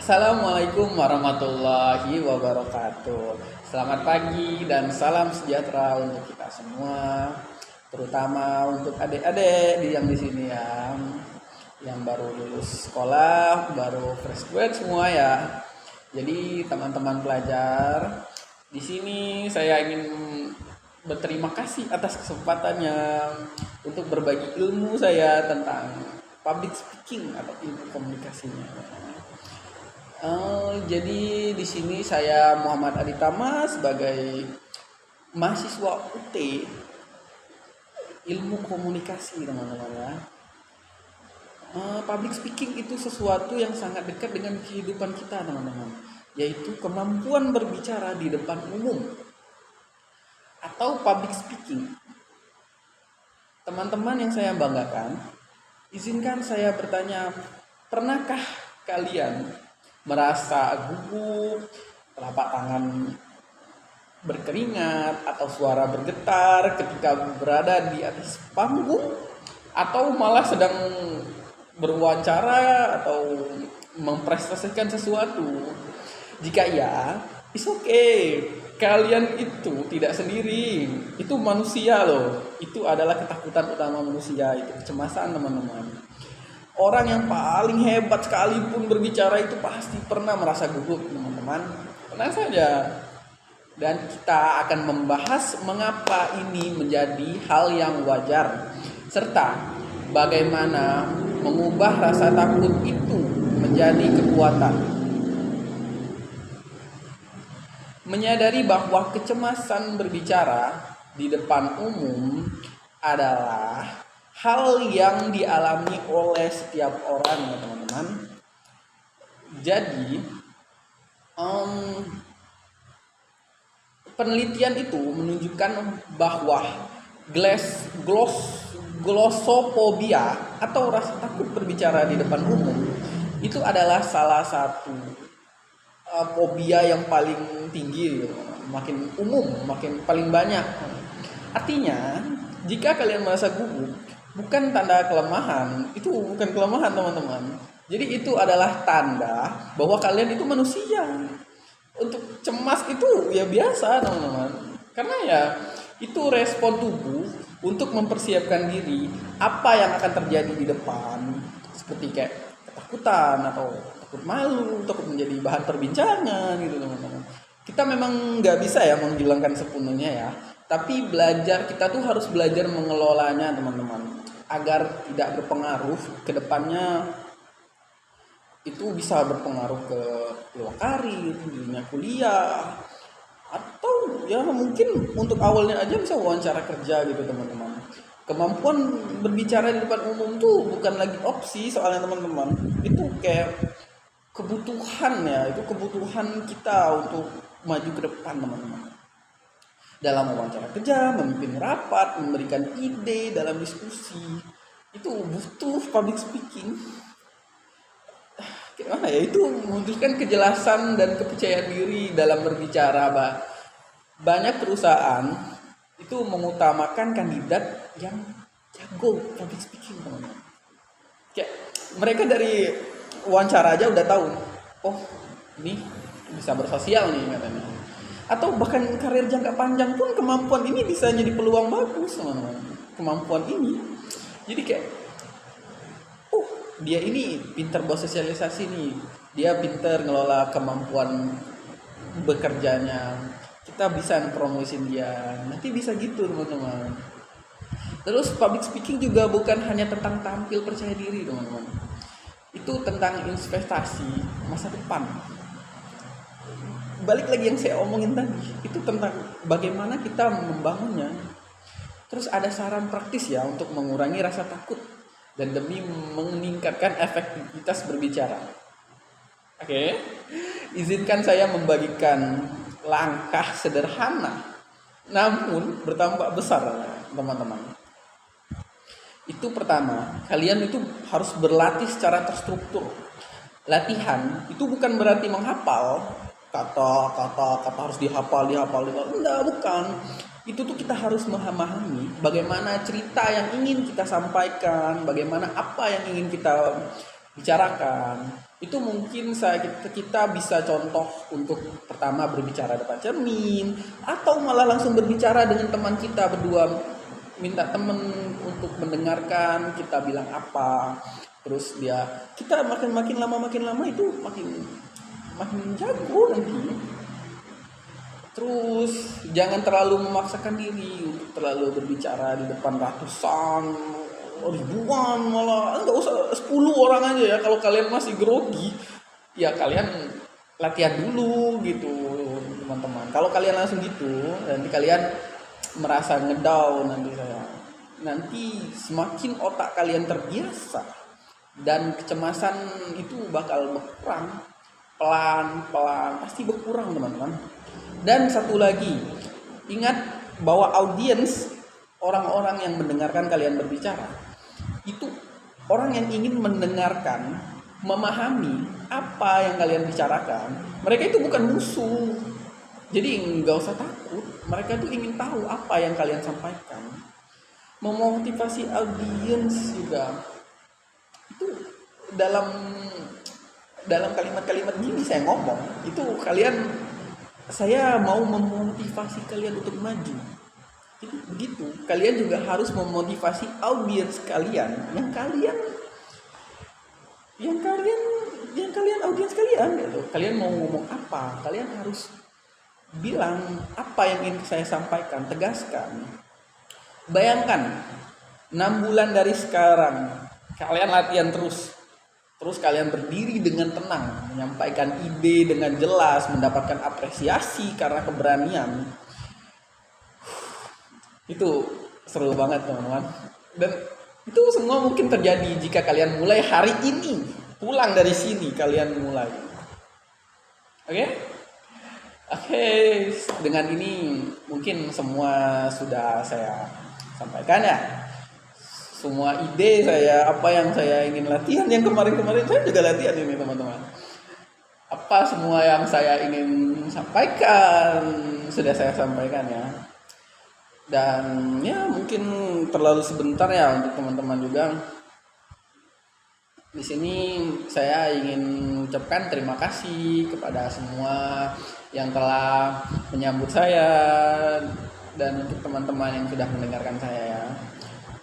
Assalamualaikum warahmatullahi wabarakatuh. Selamat pagi dan salam sejahtera untuk kita semua, terutama untuk adik-adik yang di sini yang baru lulus sekolah, baru fresh grade semua ya. Jadi teman-teman pelajar, di sini saya ingin berterima kasih atas kesempatannya untuk berbagi ilmu saya tentang public speaking atau ilmu komunikasinya. Jadi di sini saya Muhammad Aditama sebagai mahasiswa UT ilmu komunikasi, teman-teman ya. Public speaking itu sesuatu yang sangat dekat dengan kehidupan kita, teman-teman, yaitu kemampuan berbicara di depan umum atau public speaking. Teman-teman yang saya banggakan, izinkan saya bertanya, pernahkah kalian merasa gugup, telapak tangan berkeringat, atau suara bergetar ketika berada di atas panggung, atau malah sedang berwawancara atau mempresentasikan sesuatu? Jika ya, it's okay. Kalian itu tidak sendiri. Itu manusia loh. Itu adalah ketakutan utama manusia, itu kecemasan, teman-teman. Orang yang paling hebat sekalipun berbicara itu pasti pernah merasa gugup, teman-teman. Tenang saja. Dan kita akan membahas mengapa ini menjadi hal yang wajar, serta bagaimana mengubah rasa takut itu menjadi kekuatan. Menyadari bahwa kecemasan berbicara di depan umum adalah hal yang dialami oleh setiap orang ya, teman-teman. Jadi penelitian itu menunjukkan bahwa glossophobia atau rasa takut berbicara di depan umum itu adalah salah satu fobia yang paling tinggi, makin umum, makin paling banyak. Artinya, jika kalian merasa gugup, bukan tanda kelemahan, itu bukan kelemahan, teman-teman. Jadi itu adalah tanda bahwa kalian itu manusia. Untuk cemas itu ya biasa, teman-teman. Karena ya itu respon tubuh untuk mempersiapkan diri apa yang akan terjadi di depan, seperti kayak ketakutan atau takut malu, takut menjadi bahan perbincangan gitu, teman-teman. Kita memang nggak bisa ya menghilangkan sepenuhnya ya, tapi kita tuh harus belajar mengelolanya, teman-teman, agar tidak berpengaruh ke depannya. Itu bisa berpengaruh ke peluang karir, dunia kuliah, atau ya mungkin untuk awalnya aja bisa wawancara kerja gitu, teman-teman. Kemampuan berbicara di depan umum tuh bukan lagi opsi soalnya, teman-teman. Itu kayak kebutuhan ya, itu kebutuhan kita untuk maju ke depan, teman-teman. Dalam wawancara kerja, memimpin rapat, memberikan ide dalam diskusi, itu butuh public speaking. Gimana ya, itu menunjukkan kejelasan dan kepercayaan diri dalam berbicara. Banyak perusahaan itu mengutamakan kandidat yang jago public speaking, teman-teman. Kayak mereka dari wawancara aja udah tahu, oh ini bisa bersosial nih katanya. Atau bahkan karir jangka panjang pun kemampuan ini bisa jadi peluang bagus, teman-teman. Kemampuan ini jadi kayak dia ini pintar bersosialisasi nih, dia pintar ngelola kemampuan bekerjanya, kita bisa promosin dia, nanti bisa gitu, teman-teman. Terus public speaking juga bukan hanya tentang tampil percaya diri, teman-teman. Itu tentang investasi masa depan. Balik lagi yang saya omongin tadi, itu tentang bagaimana kita membangunnya. Terus ada saran praktis ya untuk mengurangi rasa takut dan demi meningkatkan efektivitas berbicara. Oke. Izinkan saya membagikan langkah sederhana namun bertambah besar, teman-teman. Itu pertama, kalian itu harus berlatih secara terstruktur. Latihan itu bukan berarti menghafal kata harus dihafal. Enggak, bukan. Itu tuh kita harus memahami bagaimana cerita yang ingin kita sampaikan, bagaimana apa yang ingin kita bicarakan. Itu mungkin kita bisa contoh untuk pertama berbicara depan cermin, atau malah langsung berbicara dengan teman kita berdua, minta temen untuk mendengarkan kita bilang apa, terus kita makin lama itu makin jago nanti. Terus jangan terlalu memaksakan diri untuk terlalu berbicara di depan ratusan, ribuan, malah nggak usah 10 orang aja ya. Kalau kalian masih grogi, ya kalian latihan dulu gitu teman-teman. Kalau kalian langsung gitu, nanti kalian merasa ngedown nanti semakin otak kalian terbiasa dan kecemasan itu bakal berkurang pelan-pelan, pasti berkurang teman-teman. Dan satu lagi, ingat bahwa audiens, orang-orang yang mendengarkan kalian berbicara, itu orang yang ingin mendengarkan, memahami apa yang kalian bicarakan. Mereka itu bukan musuh. Jadi nggak usah takut, mereka itu ingin tahu apa yang kalian sampaikan. Memotivasi audiens juga, itu dalam kalimat-kalimat gini saya ngomong, itu saya mau memotivasi kalian untuk maju. Jadi begitu, kalian juga harus memotivasi audiens kalian, yang kalian audiens kalian gitu. Kalian mau ngomong apa? Kalian harus bilang apa yang ingin saya sampaikan, tegaskan. Bayangkan 6 bulan dari sekarang kalian latihan terus kalian berdiri dengan tenang, menyampaikan ide dengan jelas, mendapatkan apresiasi karena keberanian. Itu seru banget teman-teman. Dan itu semua mungkin terjadi jika kalian mulai hari ini. Pulang dari sini kalian mulai. Oke, dengan ini mungkin semua sudah saya sampaikan ya. Semua ide saya, apa yang saya ingin latihan, yang kemarin-kemarin saya juga latihan ini teman-teman. Apa semua yang saya ingin sampaikan sudah saya sampaikan ya. Dan ya mungkin terlalu sebentar ya untuk teman-teman juga. Di sini saya ingin ucapkan terima kasih kepada semua yang telah menyambut saya, dan untuk teman-teman yang sudah mendengarkan saya ya.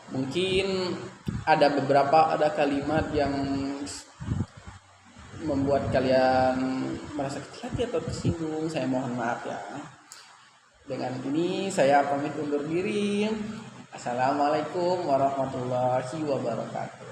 Mungkin ada kalimat yang membuat kalian merasa kecil hati atau tersinggung. Saya mohon maaf ya. Dengan ini saya pamit undur diri. Assalamualaikum warahmatullahi wabarakatuh.